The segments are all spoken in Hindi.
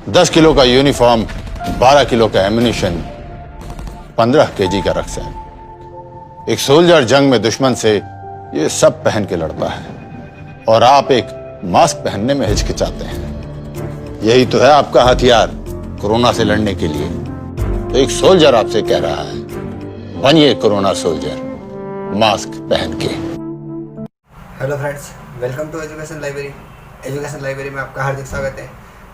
10 किलो का यूनिफॉर्म, 12 किलो का एम्यूनिशन, 15 kg का रक्सैन। एक सोल्जर जंग में दुश्मन से ये सब पहन के लड़ता है और आप एक मास्क पहनने में हिचकिचाते हैं। यही तो है आपका हथियार कोरोना से लड़ने के लिए। तो एक सोल्जर आपसे कह रहा है, बनिए कोरोना सोल्जर, मास्क पहन के। Hello friends, welcome to education library. Education library में आपका हार्दिक स्वागत है।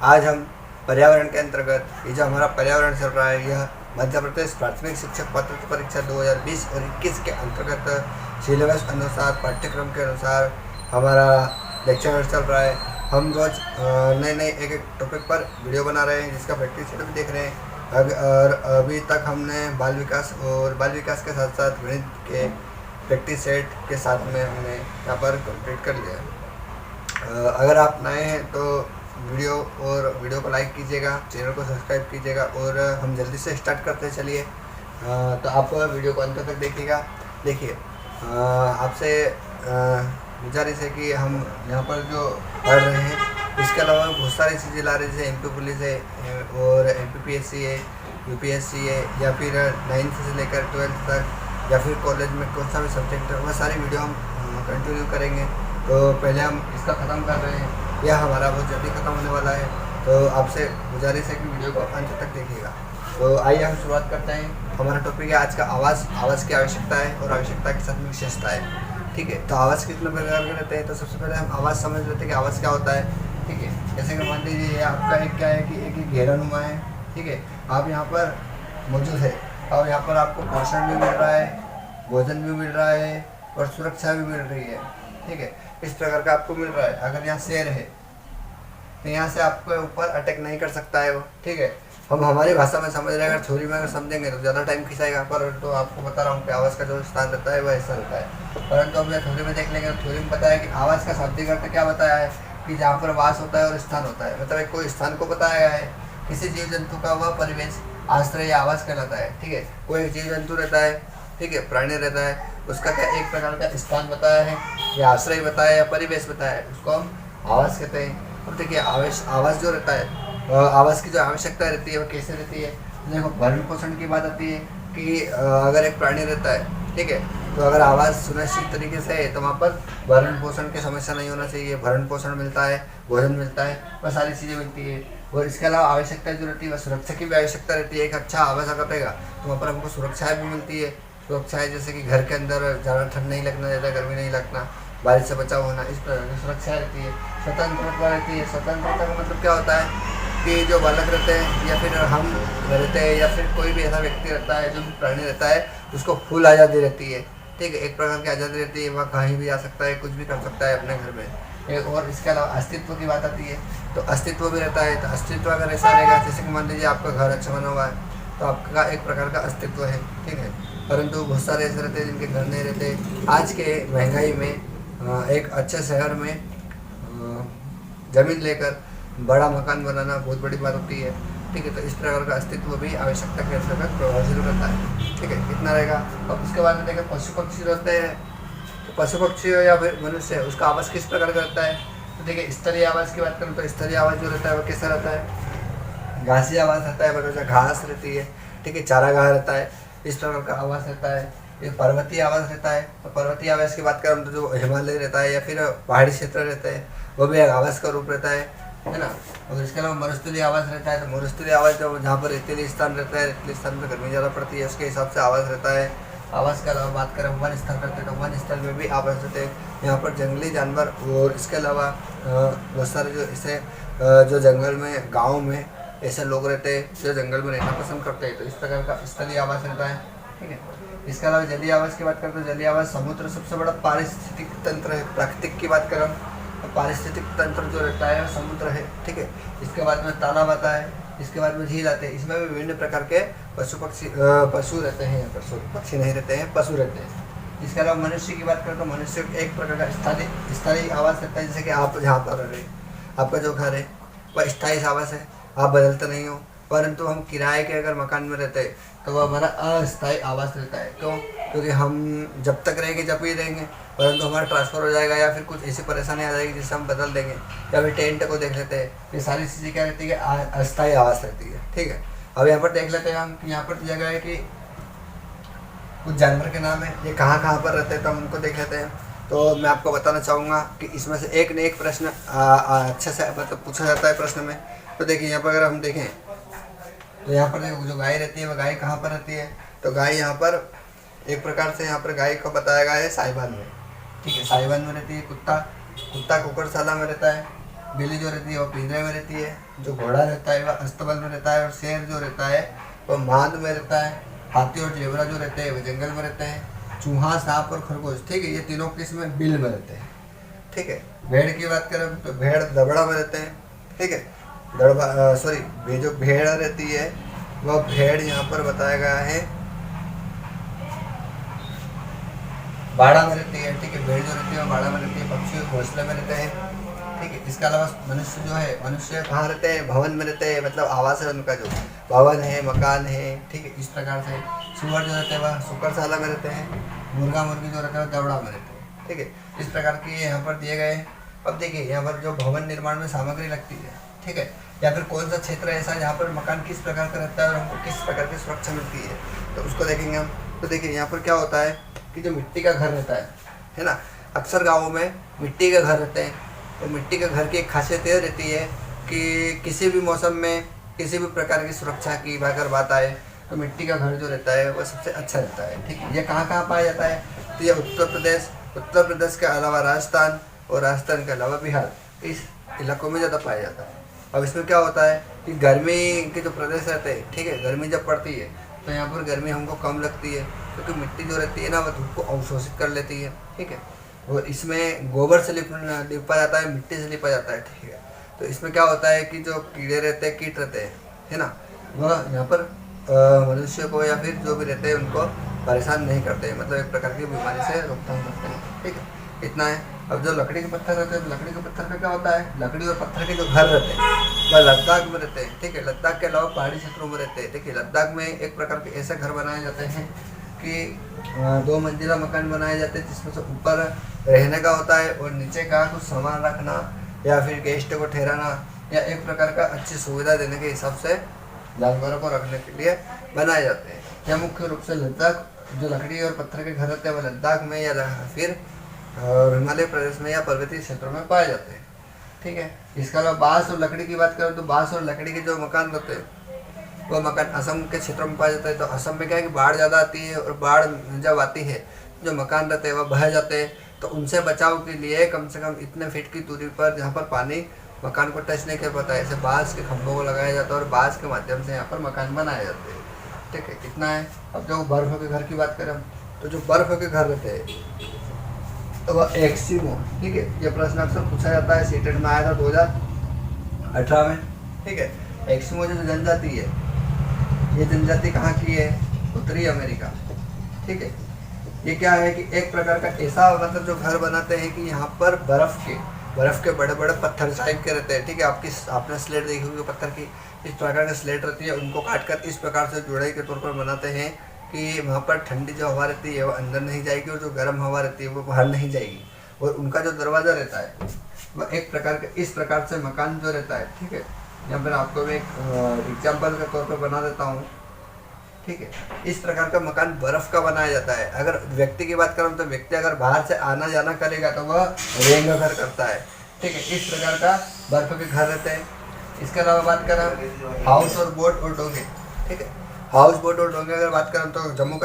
आज हम पर्यावरण के अंतर्गत ये जो हमारा पर्यावरण चल रहा है, यह मध्य प्रदेश प्राथमिक शिक्षक पात्रता परीक्षा 2020 और 21 के अंतर्गत सिलेबस अनुसार, पाठ्यक्रम के अनुसार हमारा लेक्चर चल रहा है। हम रोज नए नए एक एक टॉपिक पर वीडियो बना रहे हैं, जिसका प्रैक्टिस सेट भी देख रहे हैं। और अभी तक हमने बाल विकास के साथ साथ गणित के प्रैक्टिस सेट के साथ में हमने यहाँ पर कंप्लीट कर लिया। अगर आप नए हैं तो वीडियो को लाइक कीजिएगा, चैनल को सब्सक्राइब कीजिएगा और हम जल्दी से स्टार्ट करते चलिए। तो आप वीडियो को अंत तक देखिएगा। देखिए, आपसे गुजारिश है कि हम यहाँ पर जो पढ़ रहे हैं, इसके अलावा बहुत सारी चीज़ें ला रहे हैं, जैसे MP पुलिस है और MPPSC है, UPSC है, या फिर 9th से लेकर 12th तक, या फिर कॉलेज में कौन सा भी सब्जेक्ट है, वह सारी वीडियो हम कंटिन्यू करेंगे। तो पहले हम इसका ख़त्म कर रहे हैं, यह हमारा बहुत जल्दी ख़त्म होने वाला है। तो आपसे गुजारिश है कि वीडियो को अंत तक देखिएगा। तो आइए हम शुरुआत करते हैं। हमारा टॉपिक है आज का आवाज़ की आवश्यकता है और आवश्यकता के साथ में विशेषता है। ठीक है, तो आवाज़ कितने प्रकार के रहते हैं, तो सबसे पहले हम आवाज़ समझ लेते हैं कि आवाज़ क्या होता है। ठीक है, जैसे कि मान लीजिए ये आपका एक क्या है कि एक घेरानुमा है। ठीक है, आप यहाँ पर मौजूद है और यहाँ पर आपको पोषण भी मिल रहा है, भोजन भी मिल रहा है और सुरक्षा भी मिल रही है। ठीक है, इस प्रकार का आपको मिल रहा है। अगर यहाँ शेर है तो यहाँ से आपके ऊपर अटैक नहीं कर सकता है वो। ठीक है, हम हमारी भाषा में समझ रहे हैं, अगर थ्योरी में अगर समझेंगे तो ज़्यादा टाइम खिंचाएगा। पर तो आपको बता रहा हूँ कि आवाज़ का जो स्थान रहता है वह ऐसा रहता है। परंतु हम थ्योरी में देख लेंगे तो थ्योरी में बताया कि आवाज़ का शाब्दिक अर्थ क्या बताया है कि जहाँ पर वास होता है और स्थान होता है, मतलब एक कोई स्थान को बताया गया है। किसी जीव जंतु का वह परिवेश आश्रय या आवास कहलाता है। ठीक है, कोई एक जीव जंतु रहता है, ठीक है, प्राणी रहता है, उसका क्या एक प्रकार का स्थान बताया है या आश्रय बताया या परिवेश बताया है, उसको हम आवास कहते हैं। अब देखिए, आवास जो रहता है, आवास की जो आवश्यकता रहती है वो कैसे रहती है। देखो, भरण पोषण की बात आती है कि अगर एक प्राणी रहता है, ठीक है, तो अगर आवास सुनिश्चित तरीके से है तो वहाँ पर भरण पोषण की समस्या नहीं होना चाहिए। भरण पोषण मिलता है, भोजन मिलता है, वह सारी चीज़ें मिलती है। और इसके अलावा आवश्यकता जो रहती है वह सुरक्षा की भी आवश्यकता रहती है। एक अच्छा आवास अगर रहेगा तो वहाँ पर हमको सुरक्षाएँ भी मिलती है। सुरक्षाएँ जैसे कि घर के अंदर ज़्यादा ठंड नहीं लगना, ज़्यादा गर्मी नहीं लगना, बारिश से बचाव होना, इस प्रकार की सुरक्षा रहती है। स्वतंत्रता रहती है। स्वतंत्रता का मतलब क्या होता है कि जो बालक रहते हैं या फिर हम रहते हैं या फिर कोई भी ऐसा व्यक्ति रहता है, जो भी प्राणी रहता है, उसको फुल आज़ादी रहती है। ठीक है, एक प्रकार की आज़ादी रहती है, वह कहीं भी जा सकता है, कुछ भी कर सकता है अपने घर में। और इसके अलावा अस्तित्व की बात आती है तो अस्तित्व भी रहता है। तो अस्तित्व अगर ऐसा रहेगा, जैसे कि मान लीजिए आपका घर अच्छा बना हुआ है तो आपका एक प्रकार का अस्तित्व है। ठीक है, परंतु बहुत सारे ऐसे रहते हैं जिनके घर नहीं रहते। आज के महंगाई में एक अच्छे शहर में ज़मीन लेकर बड़ा मकान बनाना बहुत बड़ी बात होती है। ठीक है, तो इस प्रकार का अस्तित्व भी आवश्यकता के अंतर्गत प्रभावित रहता है। ठीक है, कितना रहेगा। अब उसके बाद में देखें, पशु पक्षी रहते हैं, तो पशु पक्षी या फिर मनुष्य, उसका आवास किस प्रकार का रहता है। तो देखिए, स्थलीय आवास की बात करूँ तो स्थलीय आवास जो रहता है वो कैसा रहता है, घासी आवास रहता है, मतलब घास रहती है। ठीक है, चारागाह रहता है, इस प्रकार का आवास रहता है। ये पर्वतीय आवास रहता है, तो पर्वतीय आवास की बात करूँ तो जो हिमालय रहता है या फिर पहाड़ी क्षेत्र रहते हैं, वो भी एक आवास का रूप रहता है ना। और इसके अलावा मरुस्थलीय आवास रहता है, तो मरुस्थलीय आवास जो जहाँ पर रेतीली स्थान रहता है, रेतीली स्थान में गर्मी ज़्यादा पड़ती है, उसके हिसाब से आवास रहता है। आवास के अलावा बात करें वन स्थल करते हैं, तो वन स्थल में भी आवास रहते हैं। यहाँ पर जंगली जानवर और इसके अलावा बहुत सारे जो इसे जो जंगल में, गाँव में ऐसे लोग रहते हैं जो जंगल में रहना पसंद करते हैं, तो इस प्रकार का स्थलीय आवास रहता है। ठीक है, इसके अलावा जलीय आवास की बात करते हैं, जलीय आवास समुद्र सबसे बड़ा पारिस्थितिक तंत्र है। प्राकृतिक की बात करें तो पारिस्थितिक तंत्र जो रहता है समुद्र है। ठीक है, इसके बाद में तालाब आता है, इसके बाद में झील आते हैं। इसमें भी विभिन्न प्रकार के पशु रहते हैं, पक्षी नहीं रहते हैं, पशु रहते हैं। इसके अलावा मनुष्य की बात करें तो मनुष्य एक प्रकार का स्थायी आवास रहता है। जैसे कि आप जहाँ पर रह रहे हैं, आपका जो घर है वह स्थायी आवास है, आप बदलते नहीं हो। परंतु हम किराए के अगर मकान में रहते हैं तो वह हमारा अस्थायी आवास रहता है। क्यों? क्योंकि हम जब तक रहेंगे जब ही रहेंगे, परंतु हमारा ट्रांसफ़र हो जाएगा या फिर कुछ ऐसी परेशानी आ जाएगी जिससे हम बदल देंगे, या फिर टेंट को देख लेते हैं। ये सारी चीज़ें क्या रहती है? अस्थायी आवास रहती है। ठीक है, अब यहाँ पर देख लेते हैं हम कि यहाँ पर जगह है कि कुछ जानवर के नाम है, ये कहाँ कहाँ पर रहते हैं, तो हम उनको देख लेते हैं। तो मैं आपको बताना चाहूँगा कि इसमें से एक न एक प्रश्न अच्छे से मतलब पूछा जाता है प्रश्न में। तो देखिए यहाँ पर अगर हम देखें तो यहाँ पर देखो जो गाय रहती है वह गाय कहाँ पर रहती है? तो गाय यहाँ पर एक प्रकार से यहाँ पर गाय को बताया गया है साहिवाल में। ठीक है, साहिवाल में रहती है। कुत्ता कुक्कुटशाला में रहता है। बिल्ली जो रहती है वो पिंजरे में रहती है। जो घोड़ा रहता है वह अस्तबल में रहता है। और शेर जो रहता है वह मांद में रहता है। हाथी और जेबरा जो रहते हैं वह जंगल में रहते हैं। चूहा, सांप और खरगोश, ठीक है, ये तीनों किस्म बिल में रहते हैं। ठीक है, भेड़ की बात करें तो भेड़ दबड़ा में रहते हैं। ठीक है, ये जो भेड़ रहती है वह भेड़ यहाँ पर बताया गया है बाड़ा में रहती है। ठीक है, भेड़ जो रहती है वो बाड़ा में रहती है। पक्षी घोंसले में रहते हैं। ठीक है, इसके अलावा मनुष्य जो है, मनुष्य कहाँ रहते हैं? भवन में रहते हैं, मतलब आवास है उनका, जो भवन है, मकान है। ठीक है, इस प्रकार से सुअर जो रहते हैं वह सुकरशाला में रहते हैं। मुर्गा मुर्गी जो रहता है दबड़ा में रहते हैं। ठीक है, इस प्रकार के यहाँ पर दिए गए। अब देखिए यहाँ पर जो भवन निर्माण में सामग्री लगती है, ठीक है, या फिर कौन सा क्षेत्र ऐसा जहाँ पर मकान किस प्रकार का रहता है और हमको किस प्रकार की सुरक्षा मिलती है, तो उसको देखेंगे हम। तो देखिए यहाँ पर क्या होता है कि जो मिट्टी का घर रहता है ना, अक्सर गाँवों में मिट्टी के घर रहते हैं। तो मिट्टी के घर की एक खासियत यह रहती है कि किसी भी मौसम में किसी भी प्रकार की सुरक्षा की अगर बात आए तो मिट्टी का घर जो रहता है वो सबसे अच्छा रहता है। ठीक है, ये कहाँ कहाँ पाया जाता है? तो ये उत्तर प्रदेश के अलावा राजस्थान और राजस्थान के अलावा बिहार, इस इलाकों में ज़्यादा पाया जाता है। अब इसमें क्या होता है कि गर्मी के जो प्रदेश रहते हैं, ठीक है, गर्मी जब पड़ती है तो यहाँ पर गर्मी हमको कम लगती है, क्योंकि मिट्टी जो रहती है ना वह धूप को अवशोषित कर लेती है। ठीक है, और इसमें गोबर से लिपा जाता है, मिट्टी से लिपा जाता है। ठीक है, तो इसमें क्या होता है कि जो कीड़े रहते हैं, कीट रहते हैं, है ना, वह यहाँ पर मनुष्य को या फिर जो भी रहते हैं उनको परेशान नहीं करते, मतलब एक प्रकार की बीमारी से रोकथाम करते हैं। ठीक है, इतना है। अब जो लकड़ी के पत्थर रहते हैं, लकड़ी के पत्थर का क्या होता है? लकड़ी और पत्थर के जो घर रहते हैं वह लद्दाख में रहते हैं। ठीक है, लद्दाख के अलावा पहाड़ी क्षेत्रों में रहते हैं। देखिए, लद्दाख में एक प्रकार के ऐसे घर बनाए जाते हैं कि 2 मंजिला मकान बनाए जाते हैं, जिसमें से ऊपर रहने का होता है और नीचे का कुछ सामान रखना या फिर गेस्ट को ठहराना या एक प्रकार का अच्छी सुविधा देने के हिसाब से जानवरों को रखने के लिए बनाए जाते हैं। यह मुख्य रूप से लद्दाख जो लकड़ी और पत्थर के घर रहते हैं वह लद्दाख में या फिर हिमालय प्रदेश में या पर्वतीय क्षेत्रों में पाए जाते हैं। ठीक है, इसके अलावा बांस और लकड़ी की बात करें तो बांस और लकड़ी के जो मकान रहते हैं वह मकान असम के क्षेत्रों में पाया जाता है। तो असम में क्या है कि बाढ़ ज़्यादा आती है और बाढ़ जब आती है जो मकान रहते हैं वह बह जाते हैं। तो उनसे बचाव के लिए कम से कम इतने फीट की दूरी पर जहाँ पर पानी मकान को टच नहीं कर पाता है, ऐसे बांस के खंभों को लगाया जाता है और बांस के माध्यम से यहाँ पर मकान बनाए जाते हैं। ठीक है, इतना है। अब जो बर्फ़ के घर की बात करें तो जो बर्फ़ के घर रहते हैं तो वह एक्सिमो, ठीक है, ये प्रश्न अक्सर पूछा जाता है, सीटेट में आया था 2018 में। ठीक है, एक्सिमो जो जनजाति है, ये जनजाति कहाँ की है? उत्तरी अमेरिका। ठीक है, ये क्या है कि एक प्रकार का ऐसा मतलब जो घर बनाते हैं कि यहाँ पर बर्फ़ के बड़े बड़े पत्थर टाइप के रहते हैं। ठीक है, आपने स्लेट देखी होगी पत्थर की, इस प्रकार की स्लेट रहती है, उनको काट कर इस प्रकार से जोड़े के तौर पर बनाते हैं कि वहाँ पर ठंडी जो हवा रहती है वो अंदर नहीं जाएगी और जो गर्म हवा रहती है वो बाहर नहीं जाएगी। और उनका जो दरवाज़ा रहता है वह एक प्रकार का इस प्रकार से मकान जो रहता है। ठीक है, यहाँ पर आपको मैं एक एग्जाम्पल के तौर पर बना देता हूँ। ठीक है, इस प्रकार का मकान बर्फ़ का बनाया जाता है। अगर व्यक्ति की बात करूँ तो व्यक्ति अगर बाहर से आना जाना करेगा तो वह रेंगा घर करता है। ठीक है, इस प्रकार का बर्फ़ के घर रहते हैं। इसके अलावा बात करें हाउस और बोट और डोंगे। ठीक है, हाउस बोट और डोंगे अगर बात करें तो जम्मू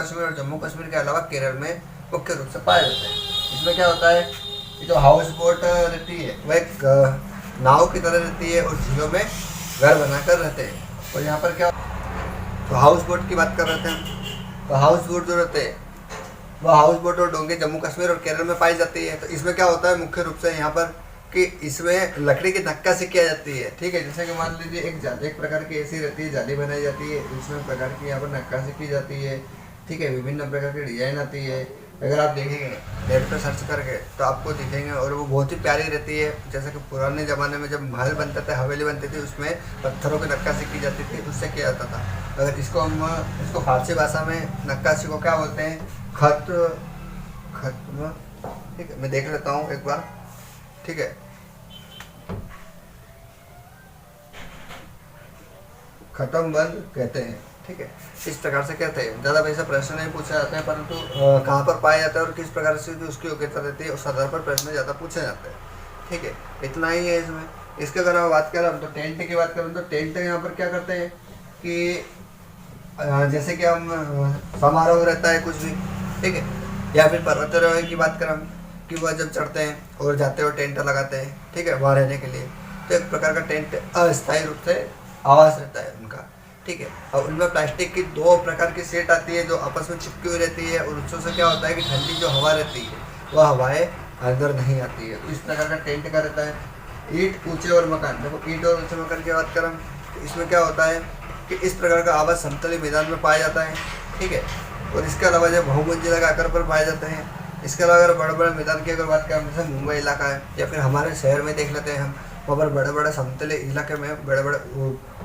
कश्मीर के अलावा केरल में मुख्य रूप से पाए जाते हैं। इसमें क्या होता है कि जो हाउस बोट रहती है वह एक नाव की तरह रहती है और झीलों में घर बनाकर रहते हैं। और यहाँ पर क्या, तो हाउस बोट की बात कर रहे थे हम, तो हाउस बोट जो रहते हैं वह हाउस बोट और डोंगे जम्मू कश्मीर और केरल में पाई जाती है। तो इसमें क्या होता है मुख्य रूप से यहाँ पर कि इसमें लकड़ी की नक्काशी किया जाती है। ठीक है, जैसे कि मान लीजिए एक प्रकार की ऐसी रहती है, जाली बनाई जाती है, इसमें प्रकार की यहाँ पर नक्काशी की जाती है। ठीक है, विभिन्न प्रकार की डिजाइन आती है, अगर आप देखेंगे नेट पर सर्च करके तो आपको दिखेंगे, और वो बहुत ही प्यारी रहती है। जैसे कि पुराने ज़माने में जब महल बनते थे, हवेली बनती थी, उसमें पत्थरों की नक्काशी की जाती थी, उससे किया जाता था। अगर इसको फारसी भाषा में नक्काशी को क्या बोलते हैं? खत्म। ठीक है, मैं देख लेता हूँ एक बार। ठीक है, खत्म बंद कहते हैं। ठीक है, इस प्रकार से कहते हैं। ज़्यादा वैसा प्रश्न नहीं पूछा जाता है, परंतु कहाँ पर पाया जाता है और किस प्रकार से जो उसकी योग्यता रहती है उस आधार पर प्रश्न ज़्यादा पूछे जाते हैं। ठीक है, इतना ही है इसमें। इसके अगर मैं बात करें तो टेंट की बात करें तो टेंट यहाँ पर क्या करते हैं कि जैसे कि हम समारोह रहता है कुछ भी, ठीक है, या फिर पर्वतारोहण की बात करें हम, कि वह जब चढ़ते हैं और जाते हुए टेंट लगाते हैं, ठीक है, वहाँ रहने के लिए। तो एक प्रकार का टेंट अस्थायी रूप से आवास रहता है उनका। ठीक है, और उनमें प्लास्टिक की 2 प्रकार की सेट आती है जो आपस में चिपकी हुई रहती है, और उससे से क्या होता है कि ठंडी जो हवा रहती है वह हवाएं अंदर नहीं आती है। तो इस प्रकार का टेंट का रहता है। ईंट ऊंचे और मकान, देखो ईंट और ऊंचे मकान की बात करें तो इसमें क्या होता है कि इस प्रकार का आवास समतली मैदान में पाया जाता है। ठीक है, और इसके अलावा जब बहुमंजिला आकार पर पाए जाते हैं। इसके अलावा अगर बड़े बड़े मैदान की अगर बात करें, जैसे मुंबई इलाका है या फिर हमारे शहर में देख लेते हैं हम, वहाँ पर बड़े बड़े समतले इलाके में बड़े बड़े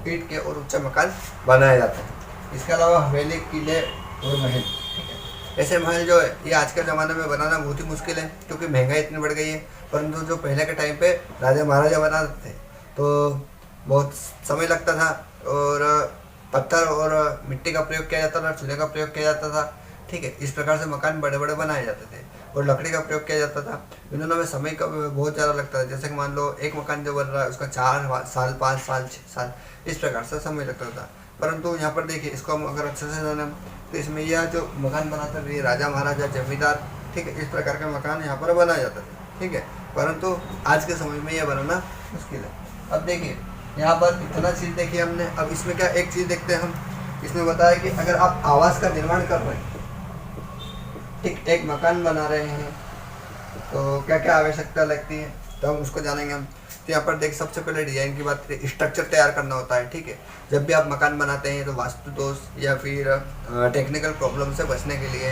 ईंट के और ऊंचे मकान बनाए जाते हैं। इसके अलावा हवेली, किले और महल। ठीक है, ऐसे महल जो है ये आज के ज़माने में बनाना बहुत ही मुश्किल है, क्योंकि महंगाई इतनी बढ़ गई है। परंतु जो पहले के टाइम पे राजा महाराजा बनाते थे तो बहुत समय लगता था, और पत्थर और मिट्टी का प्रयोग किया जाता था, चूल्हे का प्रयोग किया जाता था। ठीक है, इस प्रकार से मकान बड़े बड़े बनाए जाते थे और लकड़ी का प्रयोग किया जाता था। इन दोनों में समय का बहुत ज़्यादा लगता है। जैसे कि मान लो एक मकान जो बन रहा है उसका 4 साल, 5 साल, 6 साल, इस प्रकार से समय लगता था। परंतु यहाँ पर देखिए, इसको हम अगर अच्छे से जाने तो इसमें यह जो मकान बनाते थे राजा महाराजा, जमींदार, ठीक है, इस प्रकार का मकान यहाँ पर बनाया जाता था। ठीक है, परंतु आज के समय में यह बनाना मुश्किल है। अब देखिए यहाँ पर इतना चीज़ देखिए हमने। अब इसमें क्या एक चीज़ देखते हैं हम, इसमें बताया कि अगर आप आवास का निर्माण कर रहे हैं, ठीक, एक मकान बना रहे हैं, तो क्या क्या आवश्यकता लगती है तो हम उसको जानेंगे हम। तो यहाँ पर देख, सबसे पहले डिजाइन की बात करें, स्ट्रक्चर तैयार करना होता है। ठीक है, जब भी आप मकान बनाते हैं तो वास्तु दोष या फिर टेक्निकल प्रॉब्लम से बचने के लिए,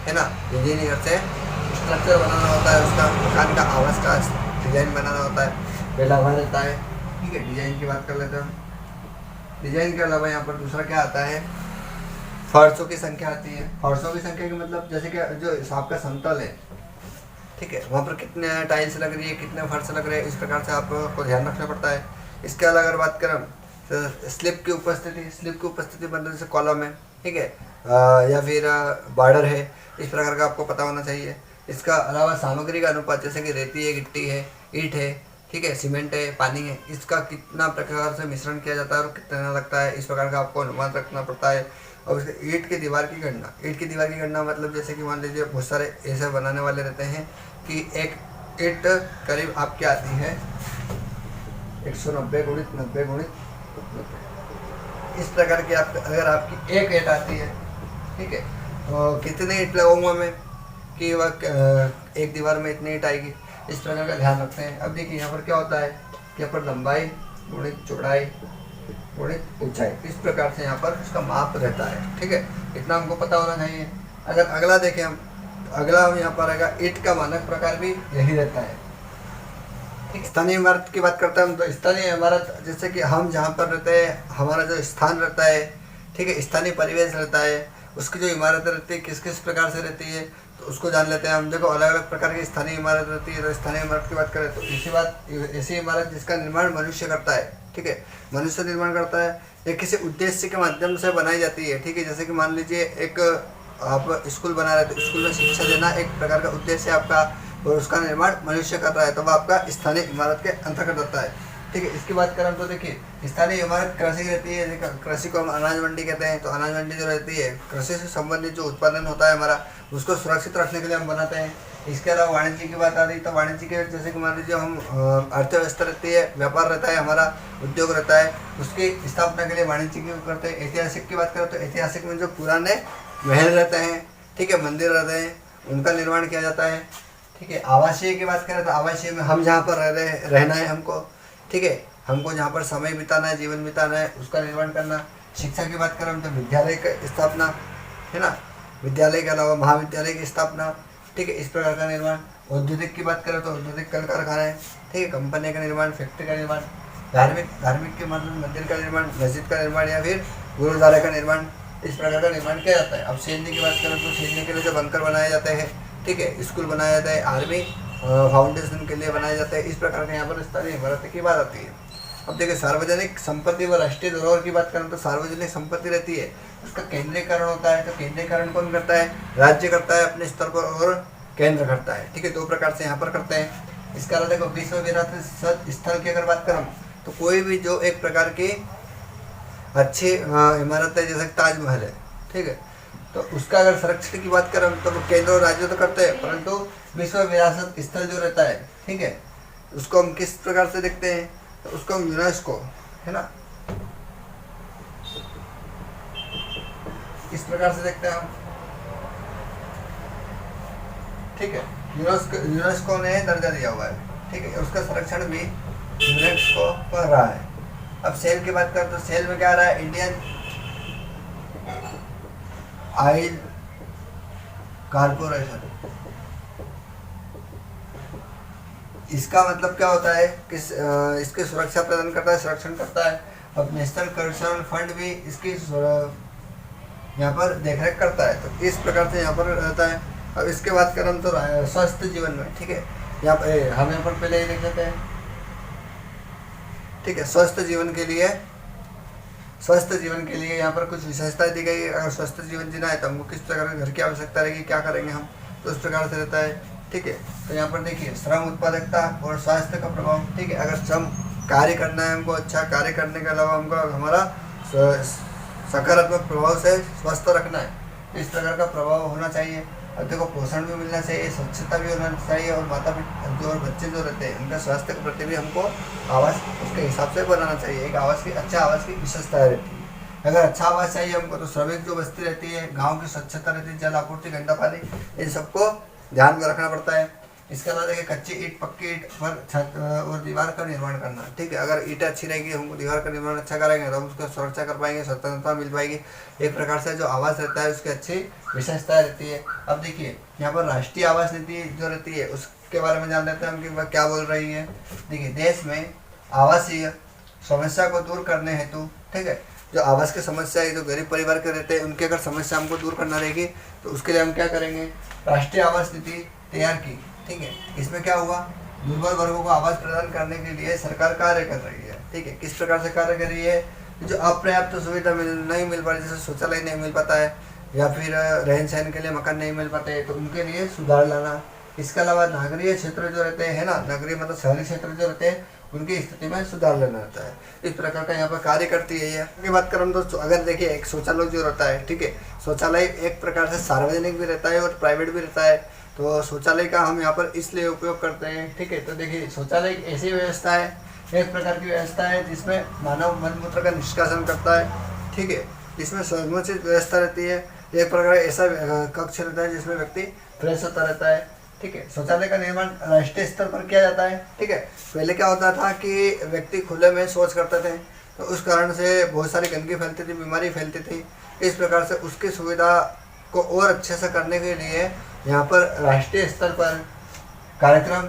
है ना, इंजीनियर से स्ट्रक्चर बनाना होता है, उसका मकान का आवास का डिजाइन बनाना होता है, पहला वह रहता है। ठीक है, डिजाइन की बात कर लेते हैं हम। डिजाइन के अलावा यहाँ पर दूसरा क्या आता है, फर्शों की संख्या आती है। फर्शों की संख्या का मतलब जैसे कि जो आपका समतल है, ठीक है, वहाँ पर कितने टाइल्स लग रही है, कितने फर्श लग रहे हैं, इस प्रकार से आपको ध्यान रखना पड़ता है। इसके अलावा अगर बात करें तो स्लिप की उपस्थिति मतलब जैसे कॉलम है, ठीक है, या फिर बॉर्डर है, इस प्रकार का आपको पता होना चाहिए। इसका अलावा सामग्री का अनुपात, जैसे कि रेती है, गिट्टी है, ईंट है, ठीक है, सीमेंट है, पानी है, इसका कितना प्रकार से मिश्रण किया जाता है और कितना लगता है, इस प्रकार का आपको अनुमान रखना पड़ता है। और उसके ईंट की दीवार की गणना मतलब जैसे कि मान लीजिए बहुत सारे ऐसे बनाने वाले रहते हैं कि एक ईंट करीब आपकी आती है 190 गुणित 90 गुणित 90। इस प्रकार की आप अगर आपकी एक ईंट आती है, ठीक है, तो कितने ईंट लगाऊंगा मैं कि वह एक दीवार में इतनी ईंट आएगी, इस प्रकार का ध्यान रखते हैं। अब देखिए यहाँ पर क्या होता है कि यहाँ पर लंबाई गुणित चौड़ाई गुणित ऊंचाई, इस प्रकार से यहाँ पर उसका माप रहता है। ठीक है, इतना हमको पता होना चाहिए। अगर अगला देखें हम, तो अगला हम यहाँ पर आएगा ईंट का मानक प्रकार भी यही रहता है। ठीक, स्थानीय इमारत की बात करते हैं हम, तो स्थानीय इमारत जैसे कि हम जहाँ पर रहते हैं, हमारा जो स्थान रहता है, ठीक है, स्थानीय परिवेश रहता है, उसकी जो इमारतें रहती है किस किस प्रकार से रहती है तो उसको जान लेते हैं हम। देखो अलग अलग प्रकार की स्थानीय इमारत रहती है। तो स्थानीय इमारत की बात करें तो ऐसी इमारत जिसका निर्माण मनुष्य करता है, ठीक है, मनुष्य निर्माण करता है या किसी उद्देश्य के माध्यम से बनाई जाती है। ठीक है, जैसे कि मान लीजिए एक आप स्कूल बना रहे थे, स्कूल में शिक्षा देना एक प्रकार का उद्देश्य है आपका, और उसका निर्माण मनुष्य कर रहा है, तो वह आपका स्थानीय इमारत के अंतर्गत आता है। ठीक है, इसकी बात करें तो देखिए स्थानीय इमारत कृषि रहती है, कृषि को हम अनाज मंडी कहते हैं। तो अनाज मंडी जो रहती है, कृषि से संबंधित जो उत्पादन होता है हमारा, उसको सुरक्षित रखने के लिए हम बनाते हैं। इसके अलावा वाणिज्य की बात आ रही, तो वाणिज्य के जैसे कि मान लीजिए हम अर्थव्यवस्था रहती है, व्यापार रहता है, हमारा उद्योग रहता है, उसकी स्थापना के लिए वाणिज्य की करते हैं। ऐतिहासिक की बात करें तो ऐतिहासिक में जो पुराने महल रहते हैं, ठीक है, मंदिर रहते हैं, उनका निर्माण किया जाता है। ठीक है, आवासीय की बात करें तो आवासीय में हम जहाँ पर रहना है हमको, ठीक है, हमको जहाँ पर समय बिताना है, जीवन बिताना है, उसका निर्माण करना। शिक्षा की बात करें तो विद्यालय की स्थापना, है ना, विद्यालय के अलावा महाविद्यालय की स्थापना, ठीक है, इस प्रकार का निर्माण। औद्योगिक की बात करें तो औद्योगिक कल कारखाना है, ठीक है, कंपनी का निर्माण, फैक्ट्री का निर्माण। धार्मिक के मतलब मंदिर का निर्माण, मस्जिद का निर्माण या फिर गुरुद्वारा का निर्माण, इस प्रकार का निर्माण किया जाता है। अब सैन्य की बात करें तो सैन्य के लिए जो बंकर बनाए जाते हैं, ठीक है, स्कूल बनाया जाता है, आर्मी फाउंडेशन के लिए बनाए जाते हैं, इस प्रकार के यहाँ पर स्थानीय इमारत की बात आती है। अब देखिए सार्वजनिक संपत्ति व राष्ट्रीय धरोहर की बात करें तो सार्वजनिक संपत्ति रहती है, उसका केंद्रीकरण होता है। तो केंद्रीकरण कौन करता है? राज्य करता है अपने स्तर पर और केंद्र करता है, ठीक है, दो प्रकार से यहाँ पर करते हैं। इसके अलावा देखो विश्व विरासत स्थल की अगर बात करें तो कोई भी जो एक प्रकार की अच्छी इमारत है जैसे ताजमहल है, ठीक है, तो उसका अगर संरक्षण की बात करें तो केंद्र और राज्य तो करते हैं, परंतु विश्व विरासत स्थल जो रहता है, ठीक है, उसको हम किस प्रकार से देखते हैं? तो उसको हम यूनेस्को, है ना, इस प्रकार से देखते हैं हम, ठीक है, यूनेस्को ने दर्जा दिया हुआ है, ठीक है, उसका संरक्षण भी यूनेस्को कर रहा है। अब सेल की बात करें तो सेल में क्या आ रहा है? Indian oil corporation. इसका मतलब क्या होता है कि इसकी सुरक्षा प्रदान करता है, संरक्षण करता है। अब नेशनल कल्चरल फंड भी इसकी यहाँ पर देखरेख करता है, तो इस प्रकार से यहाँ पर रहता है। अब इसके बात करें तो स्वस्थ जीवन में, ठीक है, यहाँ पर हम यहाँ पर पहले ही देख लेते हैं, ठीक है, स्वस्थ जीवन के लिए यहाँ पर कुछ विशेषताएं दी गई है। अगर स्वस्थ जीवन जीना है तो हमको किस प्रकार के घर की आवश्यकता रहेगी, क्या करेंगे हम, तो उस प्रकार से रहता है, ठीक है। तो यहाँ पर देखिए श्रम, उत्पादकता और स्वास्थ्य का प्रभाव, ठीक है, अगर श्रम कार्य करना है हमको, अच्छा कार्य करने के अलावा हमको हमारा सकारात्मक प्रभाव से स्वस्थ रखना है, तो इस प्रकार का प्रभाव होना चाहिए। अब देखो पोषण भी मिलना चाहिए, स्वच्छता भी होना चाहिए, और माता पिता जो और बच्चे जो रहते हैं उनका स्वास्थ्य के प्रति भी हमको आवास उसके हिसाब से बनाना चाहिए। एक आवास की अच्छा आवास की विशेषता रहती है। अगर अच्छा आवास चाहिए हमको तो श्रमिक जो बस्ती रहती है, गांव की स्वच्छता रहती है, जल आपूर्ति, गंदा पानी, इन सबको ध्यान में रखना पड़ता है। इसके अलावा देखिए कच्ची ईंट, पक्की ईंट पर छत और दीवार का निर्माण करना, ठीक है, अगर ईंटें अच्छी रहेगी हमको दीवार का निर्माण अच्छा करेंगे तो हम उसका सुरक्षा कर पाएंगे, स्वतंत्रता मिल पाएगी। एक प्रकार से जो आवास रहता है उसकी अच्छी विशेषताएं रहती है। अब देखिए यहाँ पर राष्ट्रीय आवास नीति जो रहती है उसके बारे में जान लेते हैं हम कि वह क्या बोल रही है। देखिए देश में आवासीय समस्या को दूर करने हेतु, ठीक है, जो आवास की समस्या है, जो गरीब परिवार के रहते हैं उनकी अगर समस्या हमको दूर करना रहेगी तो उसके लिए हम क्या करेंगे? राष्ट्रीय आवास नीति तैयार की, ठीक है। इसमें क्या हुआ? दुर्बल वर्गों को आवास प्रदान करने के लिए सरकार कार्य कर रही है, ठीक है। किस प्रकार से कार्य कर रही है? जो अपर्याप्त सुविधा नहीं मिल पा रही, जैसे शौचालय नहीं मिल पाता है या फिर रहन सहन के लिए मकान नहीं मिल पाते हैं, तो उनके लिए सुधार लाना। इसके अलावा नगरीय क्षेत्र जो रहते हैं, है ना, नगरीय मतलब शहरी क्षेत्र जो रहते हैं उनकी स्थिति में सुधार लाना रहता है। इस प्रकार का यहाँ पर कार्य करती है ये। की बात करूँ तो अगर देखिए एक शौचालय जो रहता है, ठीक है, शौचालय एक प्रकार से सार्वजनिक भी रहता है और प्राइवेट भी रहता है। तो शौचालय का हम यहाँ पर इसलिए उपयोग करते हैं, ठीक है। तो देखिए शौचालय एक ऐसी व्यवस्था है, एक प्रकार की व्यवस्था है जिसमें मानव मलमूत्र का निष्कासन करता है, ठीक है, जिसमें समुचित व्यवस्था रहती है। एक प्रकार ऐसा कक्ष रहता है जिसमें व्यक्ति फ्रेश होता रहता है, ठीक है। शौचालय का निर्माण राष्ट्रीय स्तर पर किया जाता है, ठीक है। पहले क्या होता था कि व्यक्ति खुले में शौच करते थे, तो उस कारण से बहुत सारी गंदगी फैलती थी, बीमारी फैलती थी। इस प्रकार से उसकी सुविधा को और अच्छे से करने के लिए यहाँ पर राष्ट्रीय स्तर पर कार्यक्रम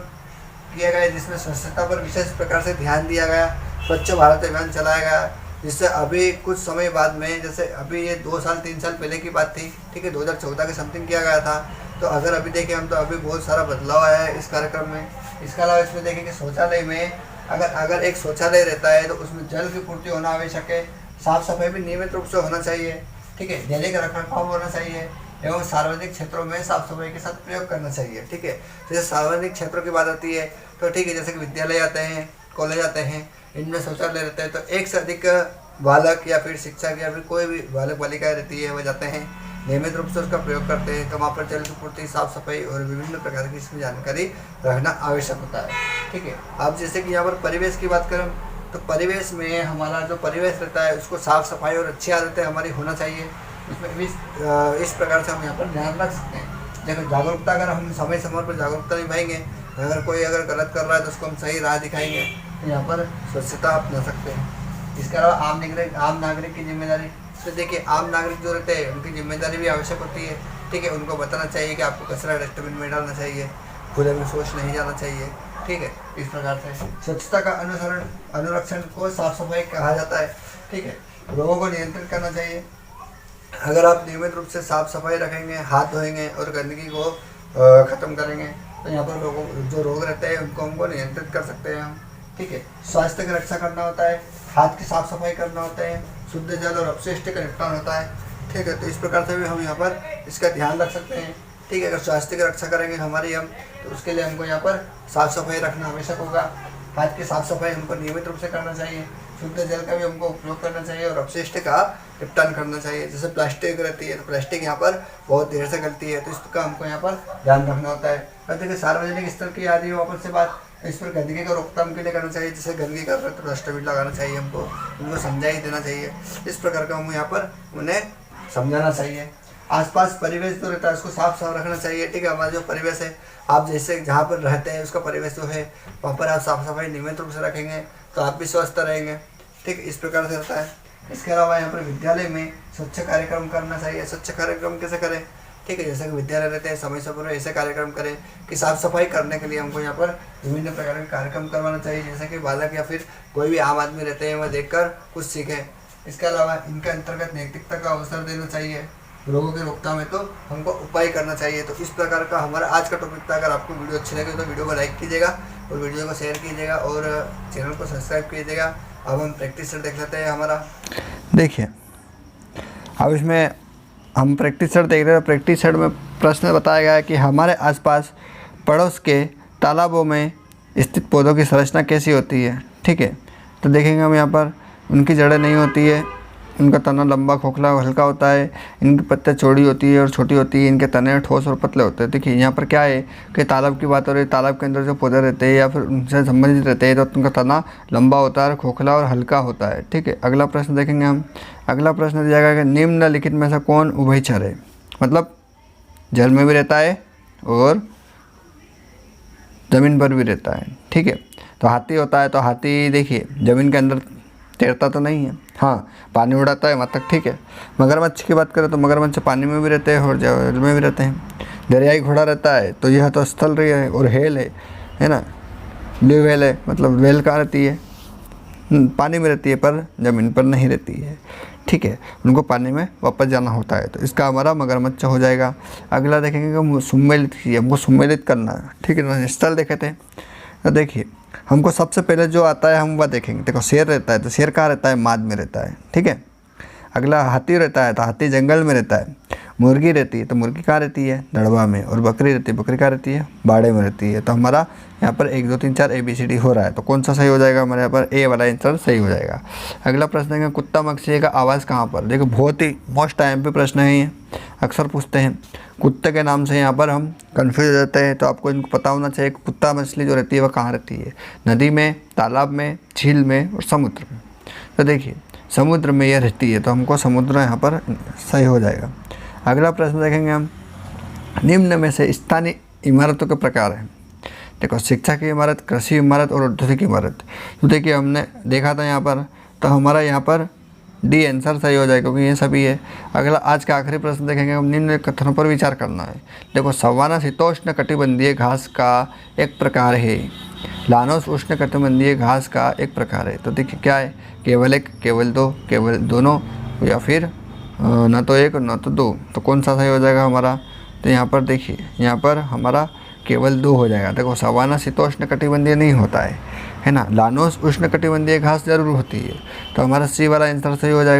किया गया, जिसमें स्वच्छता पर विशेष प्रकार से ध्यान दिया गया। स्वच्छ भारत अभियान चलाया गया, जिससे अभी कुछ समय बाद में, जैसे अभी ये 2 साल 3 साल पहले की बात थी, ठीक है, 2014 के समथिंग किया गया था। तो अगर अभी देखें हम तो अभी बहुत सारा बदलाव आया है इस कार्यक्रम में। इसके अलावा इसमें देखें कि शौचालय में अगर एक शौचालय रहता है तो उसमें जल की पूर्ति होना आवश्यक है, साफ सफाई भी नियमित रूप से होना चाहिए, ठीक है, डेली का रखरखाव होना चाहिए, एवं सार्वजनिक क्षेत्रों में साफ सफाई के साथ प्रयोग करना चाहिए, ठीक है। जैसे सार्वजनिक क्षेत्रों की बात आती है तो ठीक है, जैसे कि विद्यालय आते हैं, कॉलेज आते हैं, इनमें शौचालय रहते हैं, तो एक से अधिक बालक या फिर शिक्षक या फिर कोई भी बालक बालिकाएँ रहती है, वह जाते हैं, नियमित रूप से उसका प्रयोग करते हैं। तो वहाँ पर जल की पूर्ति, साफ सफाई और विभिन्न प्रकार की इसमें जानकारी रखना आवश्यक होता है, ठीक है। अब जैसे कि यहाँ पर परिवेश की बात करें तो परिवेश में हमारा जो परिवेश रहता है उसको साफ सफाई और अच्छी आदतें हमारी होना चाहिए। इसमें इस प्रकार से हम यहाँ पर ध्यान रख सकते हैं। देखो जागरूकता, अगर हम समय समय पर जागरूकता निभाएंगे, अगर कोई अगर गलत कर रहा है तो उसको हम सही राह दिखाएंगे, तो यहाँ पर स्वच्छता अपना सकते हैं। इसके अलावा आम नागरिक की जिम्मेदारी, तो देखिए आम नागरिक जो रहते हैं उनकी जिम्मेदारी भी आवश्यक होती है, ठीक है। उनको बताना चाहिए कि आपको कचरा डस्टबिन में डालना चाहिए, खुले में शौच नहीं जाना चाहिए, ठीक है। इस प्रकार से स्वच्छता का अनुरक्षण को साफ सफाई कहा जाता है, ठीक है। रोगों को नियंत्रित करना चाहिए। अगर आप नियमित रूप से साफ सफाई रखेंगे, हाथ धोएंगे और गंदगी को ख़त्म करेंगे तो यहाँ पर लोगों जो रोग रहते हैं उनको हमको नियंत्रित कर सकते हैं हम, ठीक है। स्वास्थ्य की रक्षा करना होता है, हाथ की साफ सफाई करना होता है, शुद्ध जल और अपशिष्ट का निपटान होता है, ठीक है। तो इस प्रकार से भी हम यहाँ पर इसका ध्यान रख सकते हैं, ठीक है। अगर स्वास्थ्य की रक्षा करेंगे हमारी हम, तो उसके लिए हमको यहाँ पर साफ सफाई रखना आवश्यक होगा। हाथ की साफ सफाई हमको नियमित रूप से करना चाहिए, शुद्ध जल का भी हमको उपयोग करना चाहिए और अपशिष्ट का निपटान करना चाहिए। जैसे प्लास्टिक रहती है तो प्लास्टिक यहाँ पर बहुत देर से गलती है, तो इसका हमको यहाँ पर ध्यान रखना होता है। और देखिए सार्वजनिक स्थल की आ रही है वापस से बात, इस पर गंदगी का रोकथाम के लिए करना चाहिए। जैसे गंदगी कर रहे हैं तो डस्टबिन लगाना चाहिए हमको, उनको समझा ही देना चाहिए। इस प्रकार का हम यहाँ पर उन्हें समझाना चाहिए। आसपास परिवेश जो रहता है उसको साफ साफ रखना चाहिए, ठीक है। हमारा जो परिवेश है, आप जैसे जहाँ पर रहते हैं उसका परिवेश जो है वहाँ पर आप साफ सफाई नियमित रूप से रखेंगे तो आप भी स्वस्थ रहेंगे, ठीक। इस प्रकार से रहता है। इसके अलावा यहाँ पर विद्यालय में स्वच्छ कार्यक्रम करना चाहिए। स्वच्छ कार्यक्रम कैसे करें, ठीक है। जैसे कि विद्यालय रहते हैं समय समय पर ऐसे कार्यक्रम करें कि साफ सफाई करने के लिए हमको यहाँ पर विभिन्न प्रकार के कार्यक्रम करवाना चाहिए, जैसे कि बालक या फिर कोई भी आम आदमी रहते हैं वह देखकर कुछ सीखें। इसके अलावा इनके अंतर्गत नैतिकता का अवसर देना चाहिए। रोगों की रोकथाम है तो हमको उपाय करना चाहिए। तो इस प्रकार का हमारा आज का टॉपिक था। अगर आपको वीडियो अच्छी लगे तो वीडियो को लाइक कीजिएगा और वीडियो को शेयर कीजिएगा और चैनल को सब्सक्राइब कीजिएगा। अब हम प्रैक्टिस सेट देख लेते हैं हमारा। देखिए अब इसमें हम प्रैक्टिस सेट देख रहे हैं। प्रैक्टिस सेट में प्रश्न बताया गया है कि हमारे आसपास पड़ोस के तालाबों में स्थित पौधों की संरचना कैसी होती है, ठीक है। तो देखेंगे हम यहाँ पर उनकी जड़ें नहीं होती है, उनका तना लंबा खोखला और हल्का होता है, इनकी पत्तियाँ चौड़ी होती है और छोटी होती है, इनके तने ठोस और पतले होते हैं। देखिए यहाँ पर क्या है कि तालाब की बात हो रही है, तालाब के अंदर जो पौधे रहते हैं या फिर उनसे संबंधित रहते हैं तो उनका तना लंबा होता है, खोखला और हल्का होता है, ठीक है। अगला प्रश्न देखेंगे हम। अगला प्रश्न दिया गया कि निम्नलिखित में से कौन उभयचर है, मतलब जल में भी रहता है और ज़मीन पर भी रहता है, ठीक है। तो हाथी होता है, तो हाथी देखिए ज़मीन के अंदर तैरता तो नहीं है, हाँ पानी उड़ाता है वहाँ तक, ठीक है। मगरमच्छ की बात करें तो मगरमच्छ पानी में भी रहते हैं और जल में भी रहते हैं। दरियाई घोड़ा रहता है तो यह तो स्थल रही है और हेल है ना, ब्लू व्हेल है, मतलब व्हेल कहाँ रहती है, पानी में रहती है पर ज़मीन पर नहीं रहती है, ठीक है। उनको पानी में वापस जाना होता है, तो इसका हमारा मगरमच्छ हो जाएगा। अगला देखेंगे कि सम्मिलित की, हमको सम्मिलित करना है, ठीक है। स्थल देखे थे तो देखिए हमको सबसे पहले जो आता है हम वह देखेंगे। देखो शेर रहता है तो शेर कहाँ रहता है, माद में रहता है, ठीक है। अगला हाथी रहता है तो हाथी जंगल में रहता है। मुर्गी रहती है तो मुर्गी कहाँ रहती है, दड़बा में। और बकरी रहती है, बकरी कहाँ रहती है, बाड़े में रहती है। तो हमारा यहाँ पर 1 2 3 4 ABCD हो रहा है, तो कौन सा सही हो जाएगा, हमारे यहाँ पर ए वाला आंसर सही हो जाएगा। अगला प्रश्न है कुत्ता मक्षी का आवास कहाँ पर। देखो बहुत ही मोस्ट टाइम पे प्रश्न है ये, अक्सर पूछते हैं। कुत्ते के नाम से यहाँ पर हम कन्फ्यूज हो जाते हैं, तो आपको इनको पता होना चाहिए कुत्ता मछली जो रहती है वह कहाँ रहती है, नदी में, तालाब में, झील में और समुद्र में। तो देखिए समुद्र में यह रहती है, तो हमको समुद्र यहाँ पर सही हो जाएगा। अगला प्रश्न देखेंगे हम। निम्न में से स्थानीय इमारतों के प्रकार हैं। देखो शिक्षा की इमारत, कृषि इमारत और औद्योगिक इमारत। तो देखिए हमने देखा था यहाँ पर, तो हमारा यहाँ पर डी आंसर सही हो जाएगा क्योंकि ये सभी है। अगला आज का आखिरी प्रश्न देखेंगे हम। निम्न कथनों पर विचार करना है। देखो सवाना शीतोष्ण कटिबंधीय घास का एक प्रकार है, लानोस उष्ण कटिबंधीय घास का एक प्रकार है। तो देखिए क्या है, केवल एक, केवल दो, केवल दोनों या फिर न तो एक न तो दो। तो कौन सा सही हो जाएगा हमारा, तो यहाँ पर देखिए यहाँ पर हमारा केवल 2 हो जाएगा। देखो सवाना शीतोष्ण कटिबंधीय नहीं होता है ना, लानोस उष्ण कटिबंधीय घास जरूर होती है, तो हमारा सी वाला आंसर सही हो जाएगा।